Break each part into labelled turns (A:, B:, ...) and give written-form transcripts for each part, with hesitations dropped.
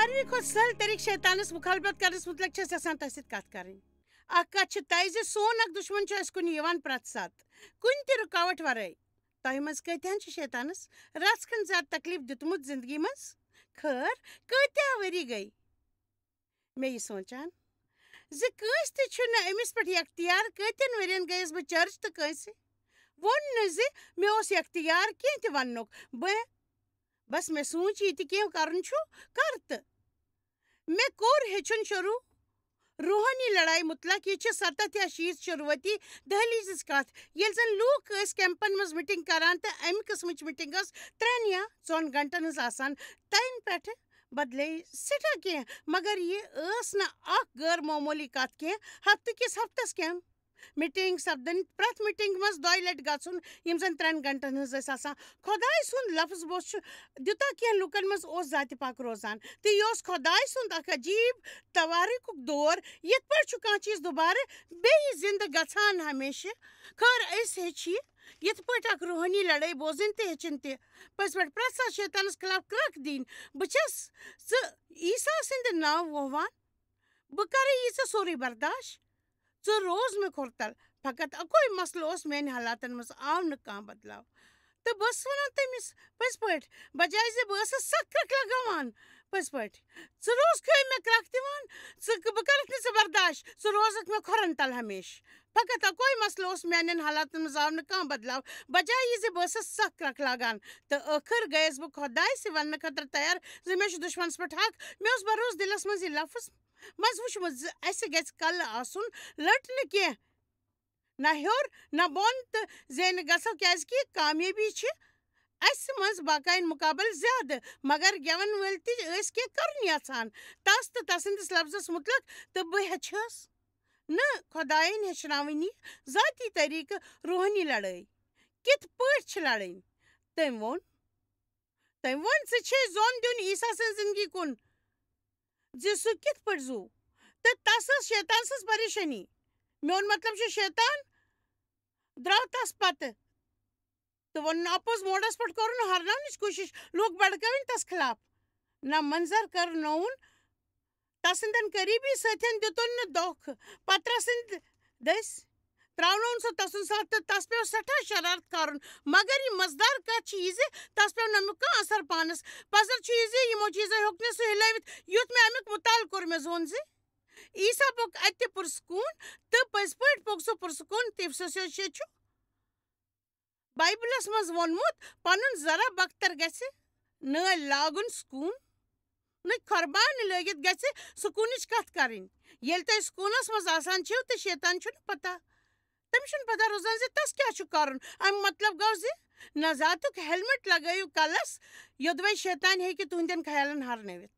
A: ساروی کھۄتہٕ سہل طریقہٕ شیطانس مُخالفت کرنس متعلق چھَس یژھان تۄہہِ سۭتۍ کتھ کرٕنۍ. اکھ کتھ چھِ تۄہہِ زِ سون اکھ دُشمن چھُ اَسہِ کُن یِوان پرٛٮ۪تھ ساتہٕ کُنہِ تہِ رُکاوٹ ورٲے. تۄہہِ منٛز کۭتہن چھِ شیطانس رژھ کھنٛڈ زیادٕ تکلیف دیُتمُت زندگی منٛز؟ خٲر کۭتیاہ ؤری گٔے مےٚ یہِ سونٛچان زِ کٲنٛسہِ تہِ چھُنہٕ أمِس پٮ۪ٹھ یختیار کۭتٮ۪ن ؤرین گٔیَس بہٕ چرچ تہٕ کٲنٛسہِ ووٚن نہٕ زِ مےٚ اوس یختیار کینٛہہ تہِ وننُک. بس مےٚ سوٗنٛچ یہِ تہِ کینٛہہ کرُن چھُ کر تہٕ مےٚ کوٚر ہیٚچھُن شروٗع روحٲنی لڑایہِ مُتلق. یہِ چھِ 7 یا 6 شروٗعٲتی دہلیٖزٕچ کتھ ییٚلہِ زن لوٗکھ ٲسۍ کیمپن منٛز میٖٹنگ کران تہٕ امہِ قٕسمٕچ میٖٹنگ ٲس 3 یا 4 گنٹن ہٕنٛز آسان. تَنہٕ پٮ۪ٹھٕ بدلے سٮ۪ٹھاہ کینٛہہ مگر یہِ ٲس نہٕ اکھ غٲر معموٗلی کتھ کینٛہہ. ہفتہٕ کِس ہفتس کیٚنٛہہ میٖٹنگ سپدٕنۍ پرٛٮ۪تھ میٖٹنگ منٛز 2 لٹہِ گژھُن یِم زن 3 گنٹن ہٕنٛز ٲسۍ آسان. خۄداے سُنٛد لفظ بوٚس چھُ دِیوٗتاہ کینٛہہ لُکن منٛز اوس ذاتِ پاک روزان تہٕ یہِ اوس خۄداے سُنٛد اکھ عجیٖب تواریٖخُک دور یِتھ پٲٹھۍ چھُ کانٛہہ چیٖز دُبارٕ بیٚیہِ زِندٕ گژھان ہمیشہٕ. خٲر أسۍ ہیٚچھ یہِ یِتھ پٲٹھۍ اکھ روحٲنی لڑٲے بوزٕنۍ تہٕ ہیٚچھِنۍ تہِ پٔزۍ پٲٹھۍ پرٛٮ۪تھ ساتہٕ شیطانس خلاف کرٛکھ دِنۍ. بہٕ چھَس ژٕ عیٖسا سٕنٛدِ ناوٕ ووٚوان بہٕ کرٕ یہِ ژےٚ سورُے برداش. ژٕ روز مےٚ کھۄرتل. فقط اَکوے مسلہٕ اوس میانہِ حالاتن منٛز آو نہٕ کانٛہہ بدلاو تہٕ بہٕ ٲسٕس ونان تٔمِس پٔزۍ پٲٹھۍ بجاے زِ بہٕ ٲسٕس سخ کرٛکھ لگاوان. پٔزۍ پٲٹھۍ ژٕ روزکھٕے مےٚ کرٛکھ دِوان بہٕ کرکھ نہٕ ژٕ برداش. ژٕ روزکھ مےٚ کھۄرن تل ہمیشہٕ. فقط اَکوے مسلہٕ اوس میانٮ۪ن حالاتن منٛز آو نہٕ کانٛہہ بدلاو بجاے یہِ زِ بہٕ ٲسٕس سخ کرٛکھ لاگان تہٕ ٲخٕر گٔیَس بہٕ خۄدایسٕے وننہٕ خٲطرٕ تیار زِ مےٚ چھُ دُشمنس پٮ۪ٹھ حق. مےٚ اوس بروسہٕ دِلس منٛز یہِ لفظ منٛز وٕچھمُت زِ اَسہِ گژھِ کلہٕ آسُن لٔٹ نہٕ کینٛہہ نہ ہیوٚر نہ بۄن تہٕ زینہِ گژھو کیازِ کہِ کامیٲبی چھِ اَسہِ منٛز باقاین مُقابل زیادٕ مگر گٮ۪ون وٲلۍ تہِ ٲسۍ کینٛہہ کرُن یژھان تس تہٕ تسٕنٛدِس لفظس مُتلق تہٕ بہٕ ہیٚچھہس نہٕ خۄدایَن ہیٚچھناوٕنۍ یہِ ذاتی طریٖقہٕ روحٲنی لڑٲے کِتھ پٲٹھۍ چھِ لڑٕنۍ. تٔمۍ ووٚن ژٕ چھے زوٚن دیُن عیٖسا سٕنٛز زندگی کُن زِ سُہ کِتھ پٲٹھۍ زُو تہٕ تس ٲس شیطان سٕنٛز پریشٲنی. میون مطلب چھُ شیطان درٛاو تس پتہٕ تہٕ ووٚنُن اپوٚز موڈس پٮ۪ٹھ کوٚرُن ہرناونٕچ کوٗشش لوٗکھ بڑکٲوِنۍ تس خلاف. نہ منظر کرنووُن تسٕنٛدٮ۪ن قریٖبی سٲتھٮ۪ن دِتُن نہٕ دھوکہٕ پترس سٕنٛدۍ دٔسۍ ترٛاونووُن سُہ تسُنٛد ساتھ تہٕ تس پیوٚو سٮ۪ٹھاہ شرارت کرُن. مگر یہِ مزٕدار کتھ چھِ یہِ زِ تس پیوٚو نہٕ امیُک کانٛہہ اثر پانس. پزر چھُ یہِ زِ یِمو چیٖزو ہیوٚک نہٕ سُہ ہِلٲوِتھ یُتھ مےٚ امیُک مُطالعہٕ کوٚر. مےٚ زون زِ عیٖسا پوٚک اتہِ پُرسکوٗن تہٕ پٔزۍ پٲٹھۍ پوٚک سُہ پُرسکوٗن تِفسُسیو چھُ بایبلس منٛز ووٚنمُت پنُن ذرا بختر گژھِ نٲلۍ لاگُن سکوٗن نہٕ کھۄربان لٲگِتھ گژھِ سکوٗنٕچ کتھ کرٕنۍ. ییٚلہِ تُہۍ سکوٗنس منٛز آسان چھِو تہٕ شیطان چھُنہٕ پتہ تٔمِس چھُنہٕ پتہ روزان زِ تس کیٛاہ چھُ کرُن. امیُک مطلب گوٚو زِ نزاتُک ہیلمٹ لگٲیِو کلس یوٚدوے شیطان ہیٚکہِ تُہنٛدٮ۪ن خیالن ہرنٲوِتھ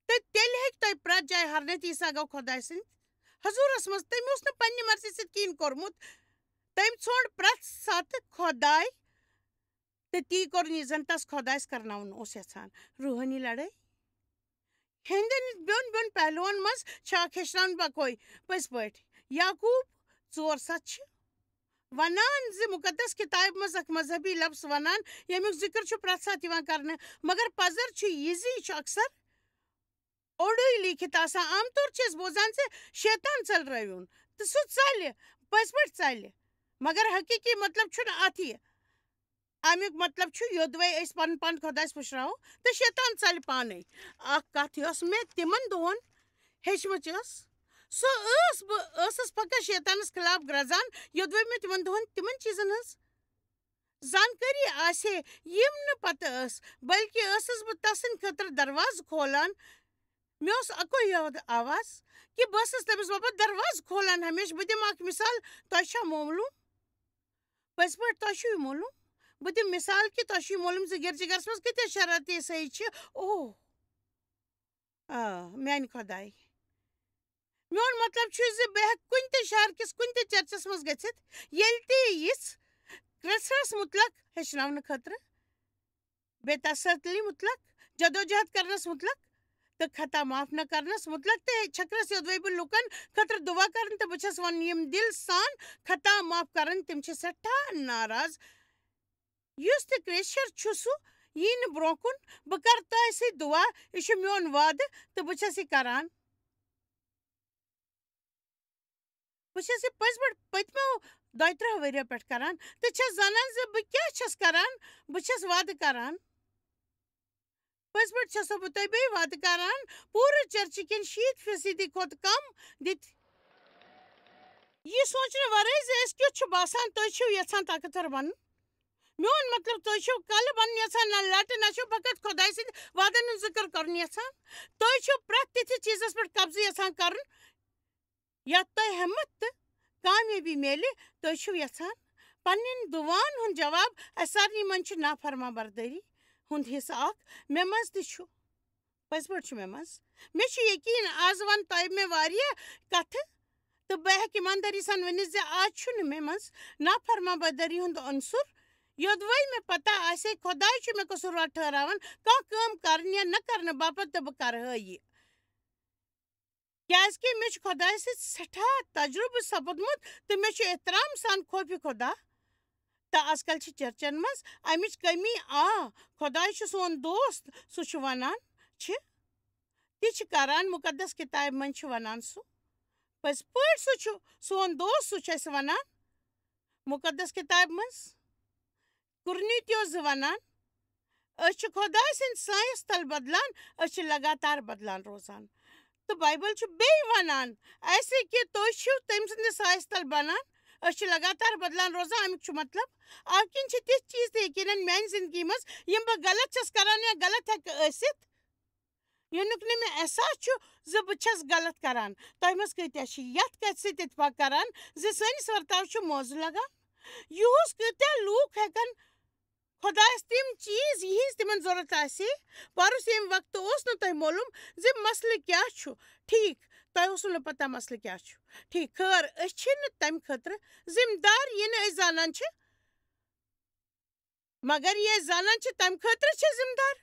A: تہٕ تیٚلہِ ہیٚکہِ تۄہہِ پرٛٮ۪تھ جایہِ ہرنٲوِتھ. عیٖسا گوٚو خۄداے سٕنٛدِ حضوٗرس منٛز. تٔمۍ اوس نہٕ پننہِ مرضی سۭتۍ کِہیٖنۍ کوٚرمُت. تٔمۍ ژھونٛڈ پرٛٮ۪تھ ساتہٕ خۄداے تہٕ تی کوٚرُن یہِ زن تس خۄدایس کرناوُن اوس یژھان. روحٲنی لڑٲے ہٕنٛدٮ۪ن بیوٚن پہلوٗہن منٛز چھِ اکھ ہیٚچھناوُن بکوے. پٔزۍ پٲٹھۍ یعقوٗب 4:7 چھِ ونان زِ مُقدس کِتابہِ منٛز اکھ مذہبی لفظ ونان ییٚمیُک ذِکر چھُ پرٛٮ۪تھ ساتہٕ یِوان کرنہٕ مگر پزر چھُ یہِ زِ یہِ چھُ اکثر اوٚڑُے لیٖکھِتھ آسان. عام طور چھِ أسۍ بوزان زِ شیطان ژٔلرٲوِن تہٕ سُہ ژلہِ پٔزۍ پٲٹھۍ ژلہِ مگر حقیٖقی مطلب چھُنہٕ اتھ یہِ. امیُک مطلب چھُ یوٚدوے أسۍ پنُن پان خۄدایس پُشراوو تہٕ شیطان ژلہِ پانے. اکھ کتھ یۄس مےٚ تِمن دۄہن ہیٚچھمٕژ ٲس سۄ ٲس بہٕ ٲسٕس فقط شیطانس خلاف گرٛزان یوٚدوے مےٚ تِمن دۄہن تِمن چیٖزن ہٕنٛز زانکٲری آسہِ ہے یِم نہٕ پتہٕ ٲس بلکہِ ٲسٕس بہٕ تسٕنٛدِ خٲطرٕ دروازٕ کھولان. مےٚ اوس اَکوے یاد آواز کہِ بہٕ ٲسٕس تٔمِس باپتھ دروازٕ کھولان ہمیشہٕ. بہٕ دِمہٕ اکھ مِثال. تۄہہِ چھا معلوٗم پٔزۍ پٲٹھۍ تۄہہِ چھُو یہِ معلوٗم بہٕ دِمہٕ مِثال کہِ تۄہہِ چھُو یہِ معلوٗم زِ گِرجہِ گرس منٛز کۭتیاہ شرارتی عیٖسٲیی چھِ. میانہِ خۄداے میون مطلب چھُ زِ بہٕ ہٮ۪کہٕ کُنہِ تہِ شہر کِس کُنہِ تہِ چرچس منٛز گٔژھِتھ ییٚلہِ تہِ یِژھ کرٛسمس مُتلق ہیٚچھناونہٕ خٲطرٕ بے تسلی مُتلق جدوجہد کرنس مُتلق تہٕ خطا معاف نہ کرنس مُتلق تہٕ چھکرس یوٚدوے بہٕ لُکن خٲطرٕ دُعا کران تہٕ بہٕ چھَس ونان یِم دِل سان خطا معاف کران تِم چھِ سٮ۪ٹھاہ ناراض. یُس تہِ کرٛیشر چھُ سُہ یی نہٕ برٛونٛہہ کُن بہٕ کَرٕ تۄہہِ سۭتۍ دُعا یہِ چھُ میون وعدٕ تہٕ بہٕ چھَس یہِ کَران بہٕ چھَس یہِ پٔزۍ پٲٹھۍ پٔتمیو 2-3 ؤرۍیو پٮ۪ٹھ کَران تہٕ چھَس زانان زِ بہٕ کیٛاہ چھَس کَران بہٕ چھَس وعدٕ کَران پٔزۍ پٲٹھۍ چھَسو بہٕ تۄہہِ بیٚیہِ وعدٕ کَران پوٗرٕ چرچہِ کٮ۪ن 70% کھۄتہٕ کم دِتھ یہِ سونٛچنہٕ وَرٲے زِ أسۍ کیُتھ چھُ باسان تُہۍ چھِو یَژھان طاقتور بَنُن میون مطلب تُہۍ چھِو کَلہٕ بَنُن یَژھان نہ لَٹہِ نہ چھِو فقط خۄداے سٕنٛدۍ وعدن ہُنٛد ذِکر کَرُن یَژھان تُہۍ چھِو پرٛٮ۪تھ تِتھِس چیٖزس پٮ۪ٹھ قبضہٕ یَژھان کَرُن یَتھ تۄہہِ ہٮ۪مت تہٕ کامیٲبی میلہِ تُہۍ چھِو یَژھان پنٛنٮ۪ن دُعاہن ہُنٛد جواب اَسہِ سارنٕے منٛز چھُ نافرما بردٲری ہُنٛد حِصہٕ اکھ مےٚ منٛز تہِ چھُ پٔزۍ پٲٹھۍ چھُ مےٚ منٛز مےٚ چھُ یقیٖن آز وَنہٕ تۄہہِ مےٚ واریاہ کَتھٕ تہٕ بہٕ ہٮ۪کہٕ ایٖماندٲری سان ؤنِتھ زِ آز چھُنہٕ مےٚ منٛز نافرما بردٲری ہُنٛد عنصر یوٚدوَے مےٚ پتہ آسہِ ہے خۄداے چھُ مےٚ قصوٗروار ٹھٔہراوان کانٛہہ کٲم کَرٕنۍ یا نہ کَرنہٕ باپتھ تہٕ بہٕ کَرٕہا یہِ کیٛازِکہِ مےٚ چھُ خۄداے سۭتۍ سٮ۪ٹھاہ تجرُبہٕ سپُدمُت تہٕ مےٚ چھُ احترام سان خوفہِ خۄدا تہٕ آز کل چھِ چرچن منٛز اَمِچ کٔمی خۄداے چھُ سون دوست سُہ چھُ وَنان چھِ تہِ چھِ کَران مُقدس کِتابہِ منٛز چھُ وَنان سُہ پٔزۍ پٲٹھۍ سُہ چھُ سون دوست سُہ چھُ اَسہِ وَنان مُقدس کِتابہِ منٛز کُرنیٖتیو 2 وَنان أسۍ چھِ خۄداے سٕنٛدۍ سایَس تل بدلان أسۍ چھِ لگاتار بدلان روزان تہٕ بایبل چھُ بیٚیہِ وَنان اَسہِ کہِ تُہۍ چھِو تٔمۍ سٕنٛدِس سایَس تل بَنان أسۍ چھِ لگاتار بدلان روزان اَمیُک چھُ مطلب اَمہِ کِنۍ چھِ تِتھۍ چیٖز تہِ یقیٖنن میٛانہِ زندگی منٛز یِم بہٕ غلط چھَس کَران یا غلط ہٮ۪کہٕ ٲسِتھ ییٚمیُک نہٕ مےٚ احساس چھُ زِ بہٕ چھَس غلط کَران تۄہہِ منٛز کۭتیاہ چھِ یَتھ کَتھِ سۭتۍ اِتفاق کَران زِ سٲنِس ورتاو چھُ موزٕ لگان یِہُس کۭتیاہ لوٗکھ ہٮ۪کن خۄدایَس تِم چیٖز یِہِنٛز تِمن ضوٚرتھ آسہِ ہے پَرُس ییٚمہِ وقتہٕ اوس نہٕ تۄہہِ معلوٗم زِ مسلہٕ کیٛاہ چھُ ٹھیٖک تۄہہِ اوسوٕ نہٕ پتہ مسلہٕ کیٛاہ چھُ ٹھیٖک خٲر أسۍ چھِنہٕ تَمہِ خٲطرٕ ذِمہٕ دار یہِ نہٕ أسۍ زانان چھِ مگر یہِ أسۍ زانان چھِ تَمہِ خٲطرٕ چھِ ذِمہٕ دار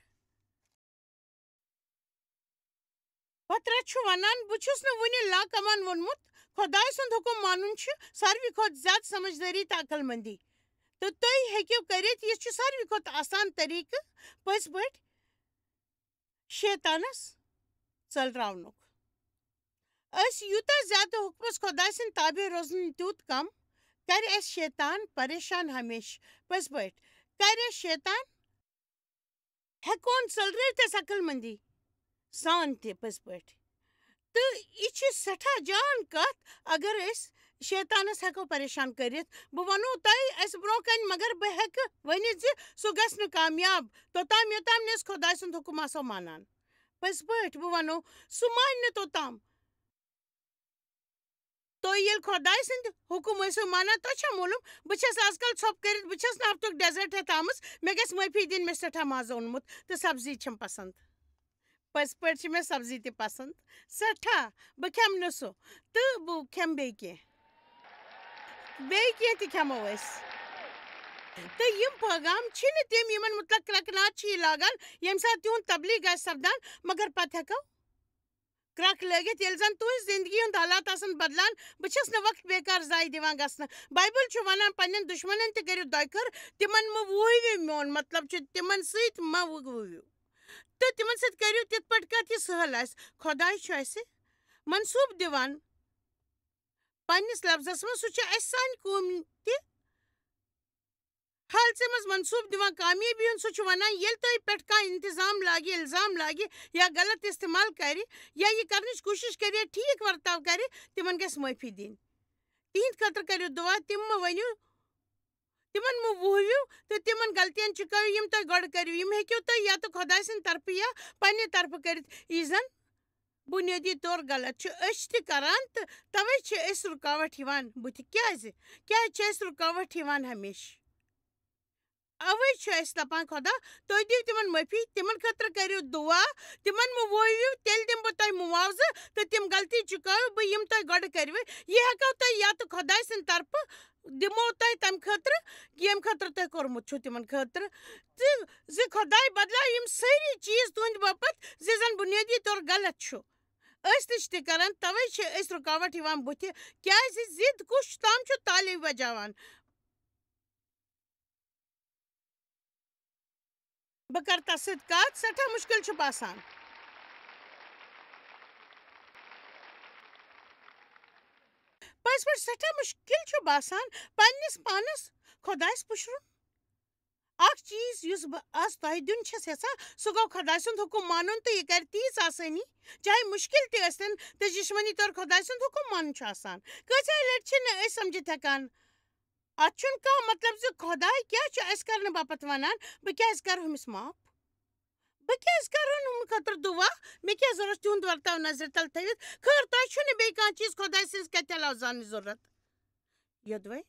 A: پترس چھُ وَنان بہٕ چھُس نہٕ وُنہِ لاکَمان ووٚنمُت خۄداے سُنٛد حُکُم مانُن چھُ ساروی کھۄتہٕ زیادٕ سمجھدٲری تہٕ عقل مندی تہٕ تُہۍ ہیٚکِو کٔرِتھ یہِ چھُ ساروی کھۄتہٕ آسان طٔریٖقہٕ پٔزۍ پٲٹھۍ شیطانس ژٔلراونُک أسۍ یوٗتاہ زیادٕ حُکمس خۄداے سٕنٛدۍ تابع روزن تیوٗت کم کَرِ اَسہِ شیطان پریشان ہمیشہٕ پٔزۍ پٲٹھۍ کَرِ اَسہِ شیطان ہٮ۪کون ژٔلرٲوِتھ اَسہِ عقل مندی سان تہِ پٔزۍ پٲٹھۍ تہٕ یہِ چھِ سٮ۪ٹھاہ جان کَتھ اگر أسۍ شیطانس ہٮ۪کو پریشان کٔرِتھ بہٕ وَنو تۄہہِ اَسہِ برٛونٛہہ کَنہِ مگر بہٕ ہٮ۪کہٕ ؤنِتھ زِ سُہ گژھِ نہٕ کامیاب توٚتام یوٚتام نہٕ أسۍ خۄداے سُنٛد حُکُم آسو مانان پٔزۍ پٲٹھۍ بہٕ وَنو سُہ مانہِ نہٕ توٚتام تُہۍ ییٚلہِ خۄداے سٕنٛدۍ حُکُم ٲسِو مانان تۄہہِ چھا معلوٗم بہٕ چھَس آز کل ژھۄپہٕ کٔرِتھ بہٕ چھَس نہٕ ہفتُک ڈٮ۪زٲٹ ہٮ۪تھ آمٕژ مےٚ گژھِ معٲفی دِنۍ مےٚ سٮ۪ٹھاہ مازٕ اوٚنمُت تہٕ سبزی چھَم پسنٛد پٔزۍ پٲٹھۍ چھِ مےٚ سبزی تہِ پسنٛد سٮ۪ٹھاہ بہٕ کھٮ۪مہٕ نہٕ سُہ تہٕ بہٕ کھٮ۪مہٕ بیٚیہِ کینٛہہ تہِ کھٮ۪مو أسۍ تہٕ یِم پٲغام چھِنہٕ تِم یِمن مُتعلق کرٛٮ۪کہٕ چھِ یہِ لاگان ییٚمہِ ساتہٕ تِہُنٛد تبلیٖغ آسہِ سپدان مگر پتہٕ ہٮ۪کو کرٛٮ۪کھ لٲگِتھ ییٚلہِ زن تُہٕنٛز زندگی ہُنٛد حالات آسن بدلان بہٕ چھَس نہٕ وقت بیکار ضایہِ دِوان گژھنہٕ بایبل چھُ وَنان پنٛنٮ۪ن دُشمنن تہِ کٔرِو دۄیہِ خٲر تِمن مہٕ وُہِو میون مطلب چھُ تِمن سۭتۍ مہ وُگوِو تہٕ تِمن سۭتۍ کٔرِو تِتھ پٲٹھۍ کَتھ یہِ سہل آسہِ خۄداے چھُ اَسہِ منصوٗبہٕ دِوان پنٛنِس لفظس منٛز سُہ چھُ اَسہِ سانہِ قومہِ تہِ حالژٕ منٛز منصوٗبہٕ دِوان کامیٲبی ہُنٛد سُہ چھُ وَنان ییٚلہِ تۄہہِ پٮ۪ٹھ کانٛہہ اِنتظام لاگہِ اِلزام لاگہِ یا غلط اِستعمال کَرِ یا یہِ کَرنٕچ کوٗشِش کَرِ یا ٹھیٖک ورتاو کَرِ تِمن گژھِ معٲفی دِنۍ تِہنٛدِ خٲطرٕ کٔرِو دُعا تِم مہٕ ؤنِو تِمن مہٕ وُہِو تہٕ تِمن غلطین چُکٲیِو یِم تۄہہِ گۄڈٕ کٔرِو یِم ہیٚکِو تُہۍ یا تہٕ خۄداے سٕنٛدِ طرفہٕ یا پنٛنہِ طرفہٕ کٔرِتھ یہِ زن بُنیٲدی طور غلط چھُ أسۍ تہِ کران تہٕ تَوَے چھِ أسۍ رُکاوٹ یِوان بُتھِ کیٛازِ چھِ أسۍ رُکاوٹ یِوان ہمیشہٕ اَوَے چھُ اَسہِ دَپان خۄدا تُہۍ دِیِو تِمن معٲفی تِمن خٲطرٕ کٔرِو دُعا تِمن مہٕ وُہِو تیٚلہِ دِمہٕ بہٕ تۄہہِ مُعاوضہٕ تہٕ تِم غلطی چُکٲیِو بہٕ یِم تۄہہِ گۄڈٕ کٔرِوٕ یہِ ہٮ۪کو تۄہہِ یا تہٕ خۄداے سٕنٛدِ طرفہٕ دِمو تۄہہِ تَمہِ خٲطرٕ ییٚمہِ خٲطرٕ تۄہہِ کوٚرمُت چھُو تِمن خٲطرٕ تہٕ زِ خۄداے بدلاو یِم سٲری چیٖز تُہنٛدِ باپتھ زِ زن بُنیٲدی طور غلط چھُ أسۍ تہِ چھِ تہِ کران تَوَے چھِ أسۍ رُکاوٹ یِوان بُتھِ کیٛازِ ضِد کُس تام چھُ تالی بجاوان بہٕ کَرٕ تَتھ سۭتۍ کَتھ سٮ۪ٹھاہ مُشکِل چھُ باسان پٔزۍ پٲٹھۍ سٮ۪ٹھاہ مُشکِل چھُ باسان پنٛنِس پانَس خۄدایَس پُشرُن اکھ چیٖز یُس بہٕ آز تۄہہِ دیُن چھَس یَژھان سُہ گوٚو خۄداے سُنٛد حُکُم مانُن تہٕ یہِ کَرِ تیٖژ آسٲنی چاہے مُشکِل تہِ ٲسۍتَن تہٕ جِسمٲنی طور خۄداے سُنٛد حُکُم مانُن چھُ آسان کۭژاہ لَٹہِ چھِنہٕ أسۍ سَمجِتھ ہٮ۪کان اَتھ چھُنہٕ کانٛہہ مطلب زِ خۄداے کیٛاہ چھُ اَسہِ کَرنہٕ باپتھ وَنان بہٕ کیٛازِ کَرٕ ہُمِس معاف بہٕ کیٛازِ کَرٕہون ہُمہِ خٲطرٕ دُعا مےٚ کیٛاہ ضوٚرَتھ تِہُنٛد ورتاو نظرِ تل تھٲوِتھ خٲر تۄہہِ چھُو نہٕ بیٚیہِ کانٛہہ چیٖز خۄداے سٕنٛز کَتھِ علاوٕ زاننٕچ ضوٚرَتھ یوٚدوَے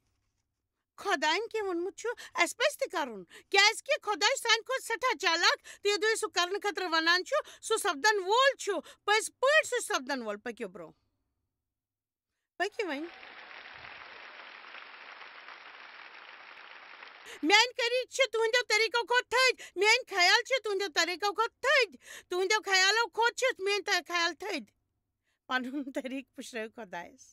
A: خۄدایَن کیٚنٛہہ ووٚنمُت چھُ اَسہِ پَزِ تہِ کَرُن کیٛازِکہِ خۄداے چھُ سانہِ کھۄتہٕ سٮ۪ٹھاہ چالاک تہٕ یوٚدوَے سُہ کَرنہٕ خٲطرٕ وَنان چھُ سُہ سَپدَن وول چھُ پٔزۍ پٲٹھۍ سُہ سَپدَن وول پٔکِو برٛونٛہہ پٔکِو وۄنۍ میٛانہِ طریٖق چھِ تُہٕنٛدیو طریٖقو کھۄتہٕ تھٔدۍ میٛٲنۍ خیال چھِ تُہٕنٛدیو طریٖقو کھۄتہٕ تھٔدۍ تُہٕنٛدیو خیالو کھۄتہٕ چھِ میٛٲنۍ خیال تھٔدۍ پَنُن طریٖقہٕ پُشرٲیِو خۄدایَس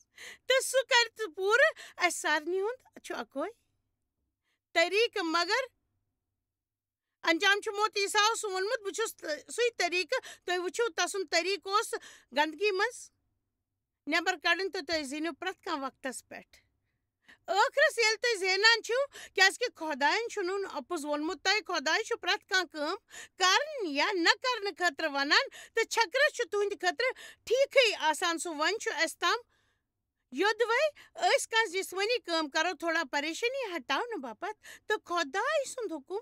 A: تہٕ سُہ کَرِ تہٕ پوٗرٕ اَسہِ سارنٕے ہُنٛد چھُ اَکوے طریٖقہٕ مگر انجام چھُ موت عیٖسا اوس ووٚنمُت بہٕ چھُس سُے طریٖقہٕ تُہۍ وٕچھِو تَسُنٛد طریٖقہٕ اوس گنٛدگی منٛز نٮ۪بر کَڑٕنۍ تہٕ تُہۍ زیٖنِو پرٛٮ۪تھ کانٛہہ وقتَس پٮ۪ٹھ ٲخرس ییٚلہِ تُہۍ زینان چھِو کیٛازِکہِ خۄدایَن چھُنہٕ اَپُز ووٚنمُت تۄہہِ خۄداے چھُ پرٛٮ۪تھ کانٛہہ کٲم کَرٕنۍ یا نہ کَرنہٕ خٲطرٕ وَنان تہٕ چھکرس چھُ تُہٕنٛدِ خٲطرٕ ٹھیٖکھٕے آسان سُہ وۄنۍ چھُ اَسہِ تام یوٚدوَے أسۍ کانٛہہ جِسمٲنی کٲم کَرو تھوڑا پریشٲنی ہٹاونہٕ باپتھ تہٕ خۄداے سُنٛد حُکُم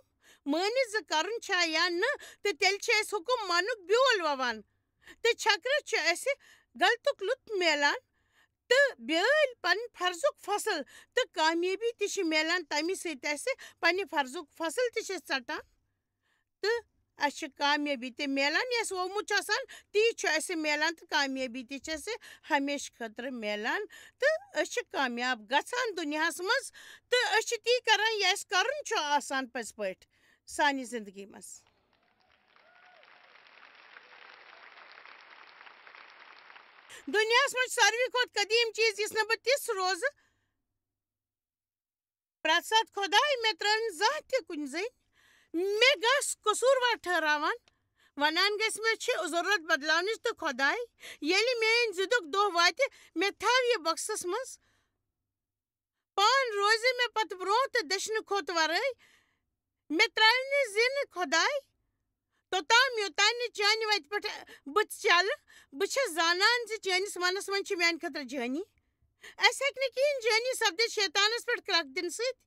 A: مٲنِتھ زِ کَرُن چھا یا نہٕ تہٕ تیٚلہِ چھِ أسۍ حُکُم ماننُک بیول وَوان تہٕ چھکرس چھُ اَسہِ غلطُک لُطف میلان تہٕ بیٛٲلۍ پَنٕنۍ فرضُک فصٕل تہٕ کامیٲبی تہِ چھِ میلان تَمہِ سۭتۍ اَسہِ پنٛنہِ فرضُک فصٕل تہِ چھِ أسۍ ژَٹان تہٕ اَسہِ چھِ کامیٲبی تہِ میلان یہِ اَسہِ ووٚمُت چھُ آسان تی چھُ اَسہِ میلان تہٕ کامیٲبی تہِ چھِ اَسہِ ہمیشہٕ خٲطرٕ میلان تہٕ أسۍ چھِ کامیاب گژھان دُنیاہَس منٛز تہٕ أسۍ چھِ تی کَران یہِ اَسہِ کَرُن چھُ آسان پٔزۍ پٲٹھۍ سانہِ زِندگی منٛز دُنیاہَس منٛز چھُ ساروی کھۄتہٕ قدیٖم چیٖز یُس نہٕ بہٕ تِژھ روزٕ پرٛٮ۪تھ ساتہٕ خۄداے مےٚ ترٛٲو نہٕ زانٛہہ تہِ کُنہِ زٔنۍ مےٚ گژھ قصوٗروار ٹھٔہراوان وَنان گژھِ مےٚ چھِ ضروٗرت بدلاونٕچ تہٕ خۄداے ییٚلہِ میٛٲنۍ ضِدُک دۄہ واتہِ مےٚ تھاو یہِ بۄکسَس منٛز پان روزِ مےٚ پَتہٕ برٛونٛہہ تہٕ دٔچھنہٕ کھوٚت وَرٲے مےٚ ترٛایہِ نہٕ زِنہٕ خۄداے توٚتام یوٚتانۍ نہٕ چانہِ وَتہِ پٮ۪ٹھ بہٕ چَلہٕ بہٕ چھَس زانان زِ چٲنِس منَس منٛز چھِ میٛانہِ خٲطرٕ جٲنی اَسہِ ہیٚکہِ نہٕ کِہیٖنۍ جٲنی سَپدِتھ شیطانَس پٮ۪ٹھ کرٛکھ دِنہٕ سۭتۍ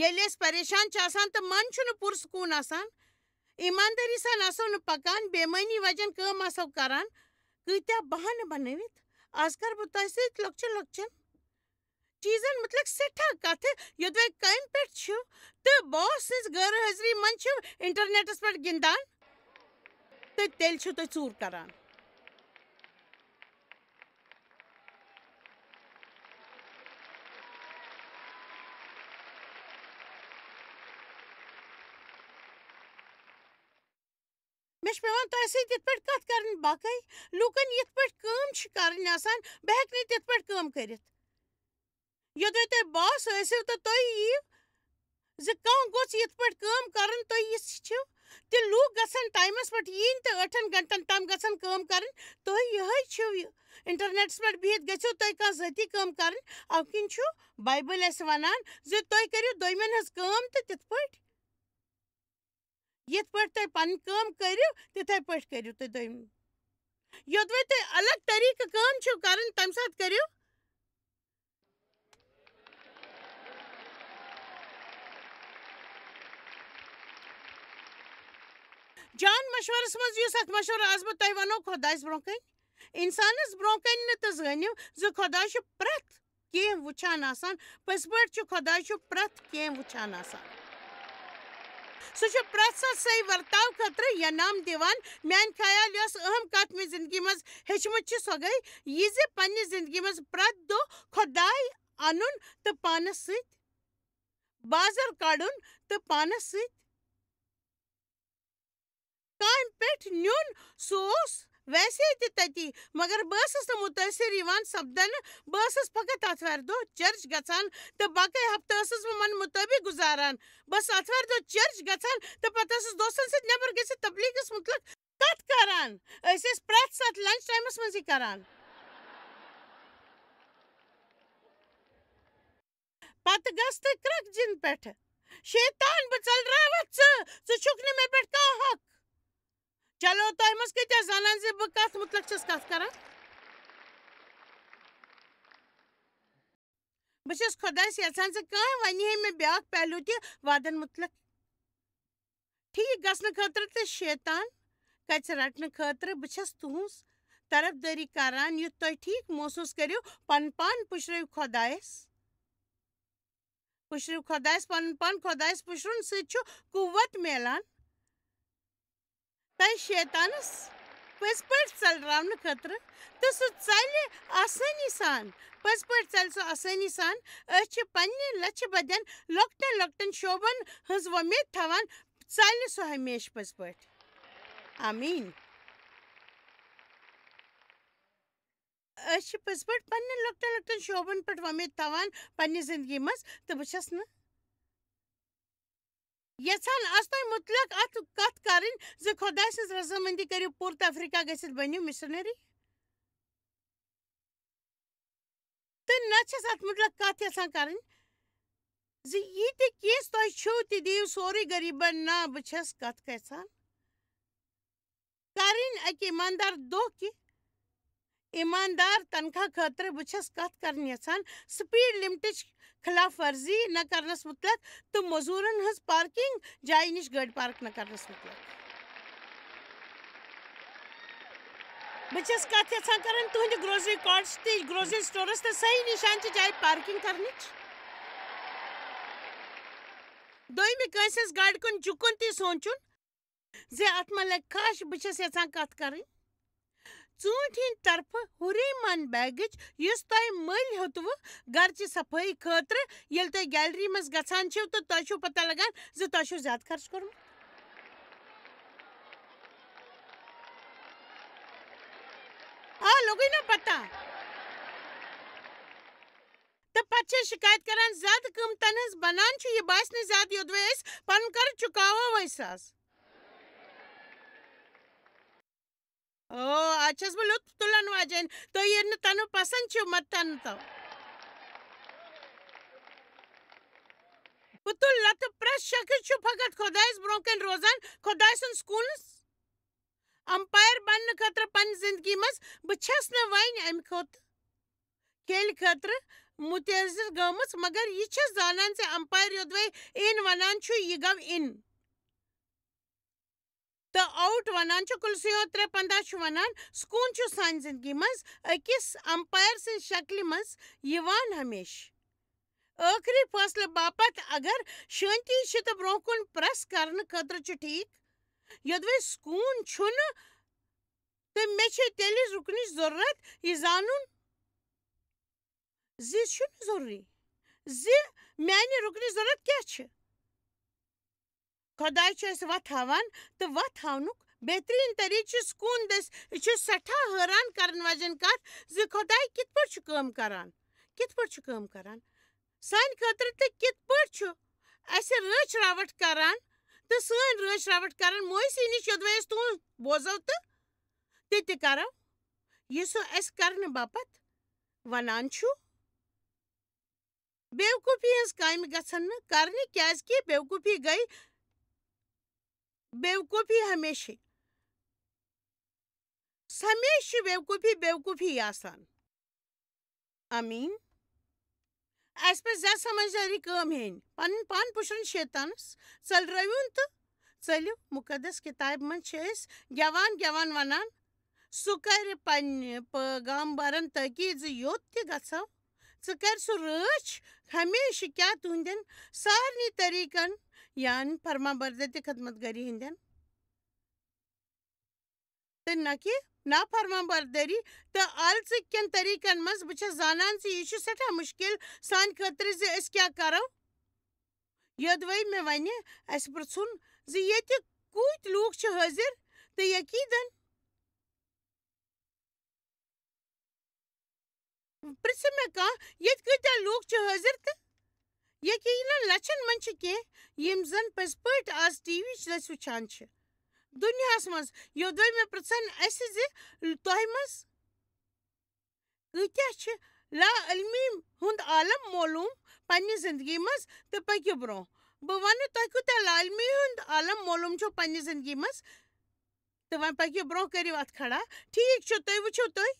A: ییٚلہِ أسۍ پریشان چھِ آسان تہٕ من چھُنہٕ پُرسکوٗن آسان ایٖماندٲری سان آسو نہٕ پَکان بےمٲنی وجن کٲم آسو کَران کۭتیاہ بہانہٕ بَنٲوِتھ آز کَرٕ بہٕ تۄہہِ سۭتۍ لۄکچَن لۄکچَن چیٖزَن مُتعلِق سٮ۪ٹھاہ کَتھٕ یوٚدوَے کامہِ پٮ۪ٹھ چھُ تہٕ باس سٕنٛز غٲر حٲضری منٛز چھِو اِنٹرنیٹَس پٮ۪ٹھ گِنٛدان تہٕ تیٚلہِ چھِو تُہۍ ژوٗر کَران مےٚ چھُ پیٚوان تۄہہِ سۭتۍ یِتھ پٲٹھۍ کَتھ کَرٕنۍ باقٕے لوٗکَن یِتھ پٲٹھۍ کٲم چھِ کَرٕنۍ آسان بہٕ ہیٚکہٕ نہٕ تِتھ پٲٹھۍ کٲم کٔرِتھ یوٚدوَے تُہۍ باس ٲسِو تہٕ تُہۍ یِیِو زِ کانٛہہ گوٚژھ یِتھ پٲٹھۍ کٲم کَرُن تُہۍ یژھِو تہِ لوٗکھ گژھن ٹایمَس پٮ۪ٹھ یِنۍ تہٕ 8 گھنٹَن تام گژھن کٲم کَرٕنۍ تُہۍ یِہوٚے چھِو اِنٹرنیٹَس پٮ۪ٹھ بِہِتھ گٔژھِو تُہۍ کانٛہہ ذٲتی کٲم کَرٕنۍ اَوٕ کِنۍ چھُ بایبٕل اَسہِ وَنان زِ تُہۍ کٔرِو دوٚیمٮ۪ن ہٕنٛز کٲم تہٕ تِتھ پٲٹھۍ یِتھ پٲٹھۍ تُہۍ پَنٕنۍ کٲم کٔرِو تِتھَے پٲٹھۍ کٔرِو تُہۍ دوٚیِم یوٚدوَے تُہۍ الگ طریٖقہٕ کٲم چھِو کَرٕنۍ تَمہِ ساتہٕ کٔرِو جان مشورَس منٛز یُس اکھ مشورٕ آز بہٕ تۄہہِ وَنو خۄدایَس برٛونٛہہ کَنۍ اِنسانَس برٛونٛہہ کَنۍ نہٕ تہٕ زٲنِو زِ خۄداے چھُ پرٛٮ۪تھ کینٛہہ وٕچھان آسان پٔزۍ پٲٹھۍ چھُ خۄداے چھُ پرٛٮ۪تھ کینٛہہ وٕچھان آسان سُہ چھُ پرٛٮ۪تھ ساتہٕ صحیح ورتاو خٲطرٕ ینام دِوان میٛانہِ خیال یۄس اہم کَتھ مےٚ زِندگی منٛز ہیٚچھمٕژ چھِ سۄ گٔے یہِ زِ پنٛنہِ زِندگی منٛز پرٛٮ۪تھ دۄہ خۄداے اَنُن تہٕ پانَس سۭتۍ بازر کَڑُن تہٕ پانَس سۭتۍ کامہِ پٮ۪ٹھ نیُن سُہ اوس ویسے تہِ تٔتی مگر بہٕ ٲسٕس نہٕ مُتٲثر یِوان سپدنہٕ بہٕ ٲسٕس فقط آتھوارِ دۄہ چرچ گژھان تہٕ باقٕے ہفتہٕ ٲسٕس بہٕ من مُطٲبق گُزاران بہٕ ٲسٕس آتھوارِ دۄہ چرچ گژھان تہٕ پتہٕ ٲسٕس دوستن سۭتۍ نٮ۪بر گٔژھِتھ تبلیغس مُتلق کتھ کران أسۍ ٲسۍ پرٛٮ۪تھ ساتہٕ لنچ ٹایمس منٛز یہِ کران پتہٕ گژھ تہٕ کرٛکھ جِن پٮ۪ٹھٕ شیطان بہٕ ژٔلراوتھ ژٕ چھُکھ نہٕ مےٚ پٮ۪ٹھ کانٛہہ حق چلو تۄہہِ منٛز کۭتیاہ زانان زِ بہٕ کتھ مُتلق چھَس کتھ کران بہٕ چھَس خۄدایس یژھان زِ کانٛہہ ونہِ ہے مےٚ بیٛاکھ پہلوٗ تہِ وادن مُتلق ٹھیٖک گژھنہٕ خٲطرٕ تہٕ شیطان کَژِ رٹنہٕ خٲطرٕ بہٕ چھَس تُہٕنٛز طرفدٲری کران یُتھ تُہۍ ٹھیٖک محسوٗس کٔرِو پنُن پان پُشرٲیِو خۄدایس پنُن پان خۄدایس پُشرُن سۭتۍ چھُ قُوت میلان تۄہہِ شیطانس پٔزۍ پٲٹھۍ ژٔلراونہٕ خٲطرٕ تہٕ سُہ ژلہِ آسٲنی سان پٔزۍ پٲٹھۍ ژلہِ سُہ آسٲنی سان أسۍ چھِ پننہِ لچھِ بدٮ۪ن لۄکٹٮ۪ن لۄکٹٮ۪ن شوبن ہٕنٛز وۄمید تھاوان ژلہِ سُہ ہمیشہٕ پٔزۍ پٲٹھۍ آمیٖن أسۍ چھِ پٔزۍ پٲٹھۍ پننٮ۪ن لۄکٹٮ۪ن لۄکٹٮ۪ن شوبن پٮ۪ٹھ وۄمید تھاوان پننہِ زندگی منٛز تہٕ بہٕ چھَس نہٕ یژھان آز تۄہہِ مُتلق اتھ کتھ کرٕنۍ زِ خۄداے سٕنٛز رضامندی کٔرِو پوٗرٕ افریقہ گٔژھِتھ بٔنِو مِشنری تہٕ نہ چھَس اتھ مُتلق کتھ یژھان کرٕنۍ زِ یہِ تہِ کینٛژھ تۄہہِ چھُو تہِ دِیِو سورُے غریٖبن نہ بہٕ چھَس کتھ یژھان کرٕنۍ اکہِ ایٖماندار دۄہ کہِ ایٖماندار تنخواہ خٲطرٕ بہٕ چھَس کتھ کرٕنۍ یژھان سپیٖڈ لِمٹٕچ خلاف ورزی نہ کرنس مُتلق تہٕ موٚزوٗرن ہٕنٛز پارکنگ جایہِ نِش گٲڑۍ پارک نہ کرنس مُتلق بہٕ چھَس کتھ یژھان کرٕنۍ تُہنٛدِ گروسری کارٹس تہٕ گروسری سٹورس تہٕ صحیح نِشانچہِ جایہِ پارکنگ کرنٕچ دوٚیمہِ کٲنٛسہِ ہٕنٛز گاڑِ کُن جُکُن تہِ سونٛچُن زِ اتھ ما لگہِ کھش بہٕ چھَس یژھان کتھ کرٕنۍ ژوٗنٛٹھۍ ہٕنٛدِ طرفہٕ ہُریمان بیگٕچ یُس تۄہہِ مٔلۍ ہیوٚتوٕ گرچہِ صفٲیی خٲطرٕ ییٚلہِ تُہۍ گیلری منٛز گژھان چھِو تہٕ تۄہہِ چھُو پتہ لگان زِ تۄہہِ چھُو زیادٕ خرچ کوٚرمُت لوٚگُے نا پتہ تہٕ پتہٕ چھِ أسۍ شِکایت کران زیادٕ قۭمتن ہٕنٛز بنان چھُ یہِ باسہِ نہٕ زیادٕ یوٚدوے أسۍ پنُن قرض چُکاوو أسۍ آز آز چھَس بہٕ لُطف تُلن واجیٚنۍ تُہۍ ییٚلہِ نہٕ تنہٕ پسنٛد چھِو مت تنہٕ تو بہٕ تُل لتہٕ پرٛٮ۪تھ شخص چھُ فقط خۄدایس برٛونٛہہ کنہِ روزان خۄداے سُنٛد سکوٗلس امپایر بننہٕ خٲطرٕ پننہِ زندگی منٛز بہٕ چھَس نہٕ وۄنۍ امہِ کھیلہِ خٲطرٕ مُتٲثر گٔمٕژ مگر یہِ چھَس زانان زِ امپایر یوٚدوے اِن ونان چھُ یہِ گوٚو اِن تہٕ آوُٹ ونان چھُ کُلسیوں 3:15 چھُ ونان سکوٗن چھُ سانہِ زندگی منٛز أکِس امپایر سٕنٛزِ شکلہِ منٛز یِوان ہمیشہٕ ٲخری فٲصلہٕ باپتھ اگر شٲنتی چھِ تہٕ برٛونٛہہ کُن پریس کرنہٕ خٲطرٕ چھُ ٹھیٖک یوٚدوے سکوٗن چھُنہٕ تہٕ مےٚ چھِ تیٚلہِ رُکنٕچ ضروٗرت یہِ زانُن زِ چھُنہٕ ضروٗری زِ میانہِ رُکنٕچ ضروٗرت کیٛاہ چھِ خۄداے چھُ اَسہِ وَتھ ہاوان تہٕ وَتھ ہاونُک بہتریٖن طٔریٖقہٕ چھُ سکوٗن دٔسۍ یہِ چھُ سٮ۪ٹھاہ حٲران کرن واجیٚنۍ کتھ زِ خۄداے کِتھ پٲٹھۍ چھُ کٲم کران سانہِ خٲطرٕ تہٕ کِتھ پٲٹھۍ چھُ اَسہِ رٲچھ راوٹھ کران تہٕ سٲنۍ رٲچھ راوٹھ کران مویسی نِش یوٚدوے أسۍ تُہُنٛد بوزو تہٕ تہِ کرو یہِ سُہ اَسہِ کرنہٕ باپتھ ونان چھُ بیوقوٗفی ہٕنٛز کامہِ گژھن نہٕ کرنہِ کیازکہِ بیوقوٗفی ہمیشہٕ چھِ بیوقوٗفی آسان آمیٖن اَسہِ پَزِ زیادٕ سمجھدٲری کٲم ہیٚنۍ پنُن پان پُشرُن شیطانس ژٔلرٲوُن تہٕ ژٔلِو مُقدس کِتابہِ منٛز چھِ أسۍ گٮ۪وان ونان سُہ کرِ پننہِ پٲغامبرن تٲکیٖد زِ یوٚت تہِ گژھو ژٕ کر سُہ رٲچھ ہمیشہٕ کیٛاہ تُہنٛدٮ۪ن سارنٕے طریٖقن یعنی فرمانبردٲری تہٕ خدمت گٔری ہٕنٛدٮ۪ن تہٕ نہ کہِ نافرمانبردٲری تہٕ آلژٕ کٮ۪ن طریٖقن منٛز بہٕ چھَس زانان زِ یہِ چھُ سٮ۪ٹھاہ مُشکِل سانہِ خٲطرٕ زِ أسۍ کیٛاہ کرو یوٚدوے مےٚ وَنہِ اَسہِ پرٛژھُن زِ ییٚتہِ کۭتۍ لوٗکھ چھِ حٲضِر تہٕ یقیٖدن پرژھ مےٚ کانٛہہ ییٚتہِ کۭتیاہ لوٗکھ چھِ حٲضِر تہٕ یقیٖنن لَچھن منٛز چھِ کینٛہہ یِم زن پٔزۍ پٲٹھۍ آز ٹی وی دٔسۍ وٕچھان چھِ دُنیاہس منٛز یوٚدوے مےٚ پرژھن اَسہِ زِ تۄہہِ منٛز کۭتیاہ چھِ لا علمی ہُنٛد عالم معلوٗم پننہِ زندگی منٛز تہٕ پٔکِو برٛونٛہہ بہٕ وَنہٕ تۄہہِ کوٗتاہ لا علمی ہُنٛد عالم معلوٗم چھُو پننہِ زندگی منٛز تہٕ وۄنۍ پٔکِو برٛونٛہہ کٔرِو اَتھ کھڑا ٹھیٖک چھُ تُہۍ وٕچھِو تُہۍ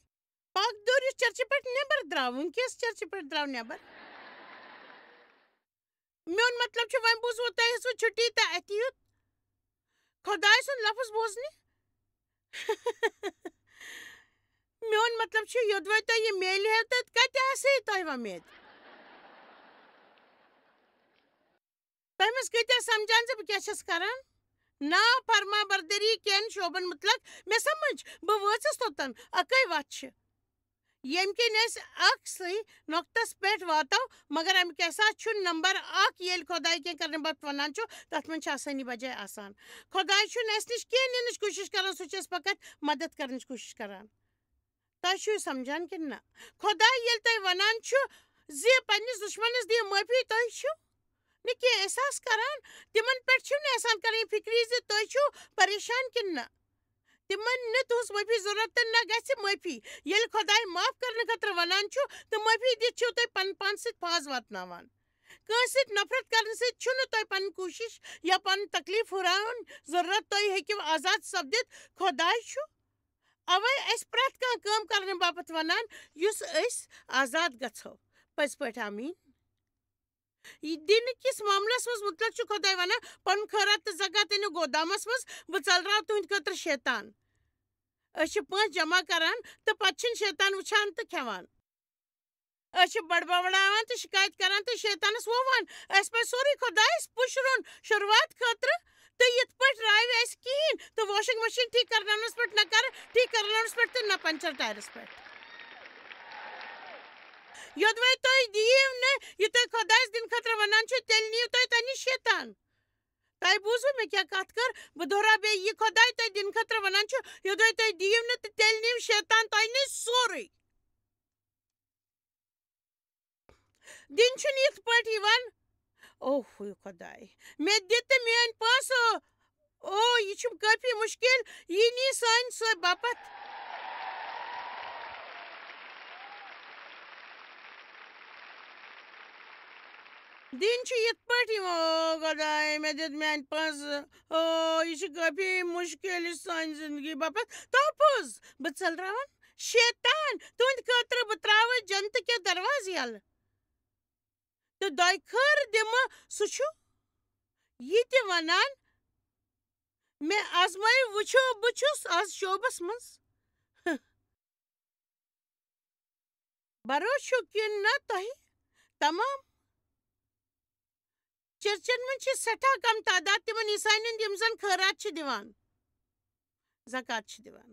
A: پاکدور یُس چرچہِ پٮ۪ٹھ نٮ۪بر درٛاو وٕنکٮ۪س چرچہِ پٮ۪ٹھ درٛاو نٮ۪بر میون مطلب چھُ وۄنۍ بوٗزوٕ تۄہہِ ٲسوٕ چھُٹی تہٕ اَتہِ یُت خۄداے سُنٛد لفظ بوزنہِ میون مطلب چھُ یوٚدوے تۄہہِ یہِ میلہِ ہے تہٕ کَتہِ آسہِ ہے تۄہہِ وۄمید تۄہہِ منٛز کۭتیاہ سمجھان زِ بہٕ کیٛاہ چھَس کران نا فرما بردری کٮ۪ن شوبن مُتلق مےٚ سمجھ بہٕ وٲژٕس توٚتن اَکٕے وَتھ چھِ ییٚمہِ کِنۍ أسۍ أکسٕے نۄقتس پٮ۪ٹھ واتو مگر اَمہِ کیٛاہ سا چھُ نمبر اکھ ییٚلہِ خۄداے کینٛہہ کرنہٕ باپتھ وَنان چھُ تَتھ منٛز چھِ آسٲنی بجاے آسان خۄداے چھُنہٕ اَسہِ نِش کینٛہہ نِنٕچ کوٗشِش کران سُہ چھُ اَسہِ فقط مدد کرنٕچ کوٗشِش کران تۄہہِ چھُو یہِ سمجھان کِنہٕ نہ خۄداے ییٚلہِ تۄہہِ وَنان چھُ زِ پننِس دُشمنس دِیِو معٲفی تُہۍ چھِو نہٕ کینٛہہ احساس کران تِمن پٮ۪ٹھ چھِو نہٕ احسان کران یہِ فِکری زِ تُہۍ چھِو پریشان کِنہٕ نہ تِمن نہٕ تُہٕنٛز معٲفی ضروٗرت تہٕ نہ گژھِ معٲفی ییٚلہِ خۄداے معاف کرنہٕ خٲطرٕ وَنان چھُ تہٕ معٲفی دِتھ چھِو تُہۍ پنُن پان سۭتۍ فاز واتناوان کٲنٛسہِ سۭتۍ نفرت کرنہٕ سۭتۍ چھُنہٕ تۄہہِ پنٕنۍ کوٗشش یا پنُن تکلیٖف ہُراوُن ضروٗرت تُہۍ ہیٚکِو آزاد سپدِتھ خۄداے چھُ اَوَے اَسہِ پرٛٮ۪تھ کانٛہہ کٲم کرنہٕ باپتھ وَنان یُس أسۍ آزاد گژھو پٔزۍ پٲٹھۍ آمیٖن یہِ دِنہٕ کِس معاملس منٛز مُتلق چھُ خۄداے وَنان پنُن خٲرات تہٕ زکات أنِو گودامس منٛز بہٕ ژلراو تُہنٛدِ خٲطرٕ شیطان أسۍ چھِ پونٛسہٕ جمع کران تہٕ پتہٕ چھِنہٕ شیطان وٕچھان تہٕ کھٮ۪وان أسۍ چھِ بڑبڑاوان تہٕ شِکایت کران تہٕ شیطانس ووٚوان اَسہِ پَزِ سورُے خۄدایس پُشرُن شروعات خٲطرٕ تہٕ یِتھ پٲٹھۍ راوِ اَسہِ کِہیٖنۍ تہٕ واشنٛگ مشیٖن ٹھیٖک کرناونس پٮ۪ٹھ نہ کرٕ ٹھیٖک کرناونس پٮ۪ٹھ تہٕ نہ پنچر ٹایرس پٮ۪ٹھ یوٚدوے تُہۍ دِیِو نہٕ یہِ تُہۍ خۄدایس دِنہٕ خٲطرٕ وَنان چھِو تیٚلہِ نِیِو تُہۍ تۄہہِ نِش شیطان تۄہہِ بوٗزوٕ مےٚ کیٛاہ کتھ کٔر بہٕ دۄہراو بیٚیہِ یہِ خۄداے تۄہہِ دِنہٕ خٲطرٕ وَنان چھُ یوٚدوے تُہۍ دِیِو نہٕ تہٕ تیٚلہِ نِیِو شیطان تۄہہِ نِش سورُے دِنہٕ چھُنہٕ یِتھ پٲٹھۍ یِوان اوہ خۄداے مےٚ دِ تہٕ میٲنۍ پونٛسہٕ او یہِ چھُم کٲفی مُشکِل یہِ نی سانہِ باپتھ دِنۍ چھُ یِتھ پٲٹھۍ یِوان او خۄداے مےٚ دِتھ میٛانہِ پونٛسہٕ او یہِ چھُ کٲفی مُشکِل یہِ سانہِ زندگی باپتھ تحفظ بہٕ ژٔلراوان شیطان تُہنٛدِ خٲطرٕ بہٕ ترٛاوٕ جنتہٕ کہِ دروازٕ یَلہٕ تہٕ دۄیہِ خٲر دِمہٕ سُہ چھُ یہِ تہِ وَنان مےٚ آزمٲیِو وٕچھو بہٕ چھُس آز شوبس منٛز بروسہٕ چھُ کِنہٕ نہ تۄہہِ تمام چرچن منٛز چھِ سٮ۪ٹھاہ کم تعداد تِمن عیساین ہٕنٛدۍ یِم زن خٲرات چھِ دِوان زکات چھِ دِوان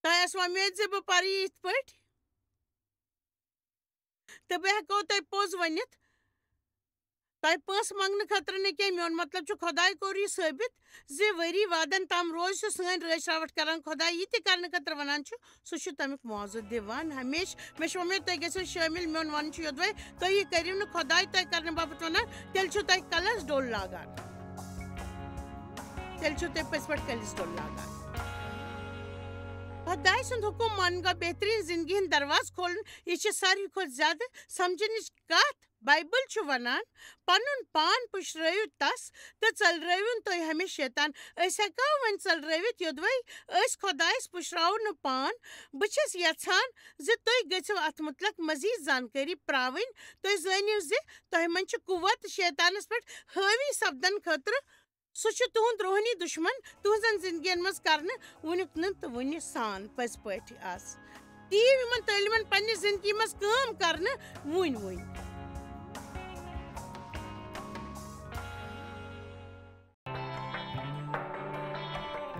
A: تۄہہِ ٲسوٕ وۄمید زِ بہٕ پرٕ یِتھ پٲٹھۍ تہٕ بہٕ ہٮ۪کو تۄہہِ پوٚز ؤنِتھ تۄہہِ پونٛسہٕ منٛگنہٕ خٲطرٕ نہٕ کینٛہہ میون مطلب چھُ خۄداے کوٚر یہِ ثٲبت زِ ؤری وادن تام روزِ سُہ سٲنۍ رٲچھ راوٹھ کران خۄداے یہِ تہِ کرنہٕ خٲطرٕ وَنان چھُ سُہ چھُ تمیُک معاوضہٕ دِوان ہمیشہٕ مےٚ چھُ وۄمید تُہۍ گٔژھِو شٲمِل میون وَنُن چھُ یوٚدوے تُہۍ یہِ کٔرِو نہٕ خۄداے تۄہہِ کرنہٕ باپتھ وَنان تیٚلہِ چھُو تۄہہِ کلس ڈوٚل لاگان تیٚلہِ چھُو تُہۍ پٔزۍ پٲٹھۍ کلس ڈوٚل لاگان خۄداے سُنٛد حُکُم مانُن گوٚو بہتریٖن زندگی ہٕنٛدۍ دروازٕ کھولُن یہِ چھِ ساروی کھۄتہٕ زیادٕ سمجھنٕچ کتھ بایبل چھُ وَنان پنُن پان پُشرٲیِو تس تہٕ ژٔلرٲوِن تُہۍ ہمیشہٕ شیطان أسۍ ہٮ۪کو وۄنۍ ژٔلرٲوِتھ یوٚدوے أسۍ خۄدایس پُشراوو نہٕ پان بہٕ چھَس یژھان زِ تُہۍ گٔژھِو اتھ مُتلق مزیٖد زانکٲری پرٛاوٕنۍ تُہۍ زٲنِو زِ تۄہہِ منٛز چھِ قوت شیطانس پٮ۪ٹھ حٲوی سپدن خٲطرٕ سُہ چھُ تُہُنٛد روحٲنی دُشمن تُہنٛزن زندگین منٛز کرنہٕ وُنیُک نہٕ تہٕ وُنہِ سان پٔزۍ پٲٹھۍ آز دِیِو یِمن تعلیٖمن پننہِ زندگی منٛز کٲم کرنہٕ وُنۍ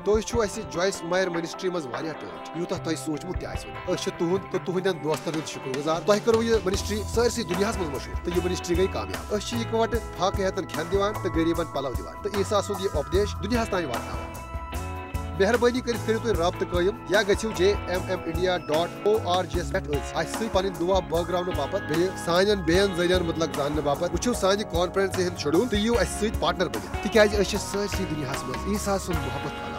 B: تُہۍ چھِو اَسہِ جویس مایر منسٹری منٛز واریاہ ٹٲٹھۍ یوٗتاہ تۄہہِ سوٗنٛچمُت تہِ آسِوٕ نہٕ. أسۍ چھِ تُہُنٛد تہٕ تُہنٛدٮ۪ن دوستن ہُنٛد شُکر گُزار. تۄہہِ کٔرٕو یہِ منسٹری سٲرسٕے دُنیاہس منٛز مشہوٗر تہٕ یہِ منسٹری گٔے کامیاب. أسۍ چھِ اِکوٹہٕ فاقہٕ ہٮ۪تن کھٮ۪ن دِوان تہٕ غریٖبن پلو دِوان تہٕ عیٖسا سُنٛد یہِ اُپدیش دُنیاہس تانۍ واتناوان. مہربٲنی کٔرِتھ کٔرِو تُہۍ رٲبطہٕ قٲیِم یا گٔژھِو JMMindia.org یَس پٮ۪ٹھ اَسہِ سۭتۍ پنٕنۍ دُعا بٲگراونہٕ باپتھ بیٚیہِ سانٮ۪ن بیٚین ذٔریعن مُتلق زاننہٕ باپتھ وٕچھِو سانہِ کانفرنسہِ ہُنٛد شیڈوٗل تہٕ یِیِو اَسہِ سۭتۍ پارٹنر بٔنِتھ تِکیازِ أسۍ چھِ سٲرسٕے دُنیاہس منٛز عیٖسا سُنٛد محبت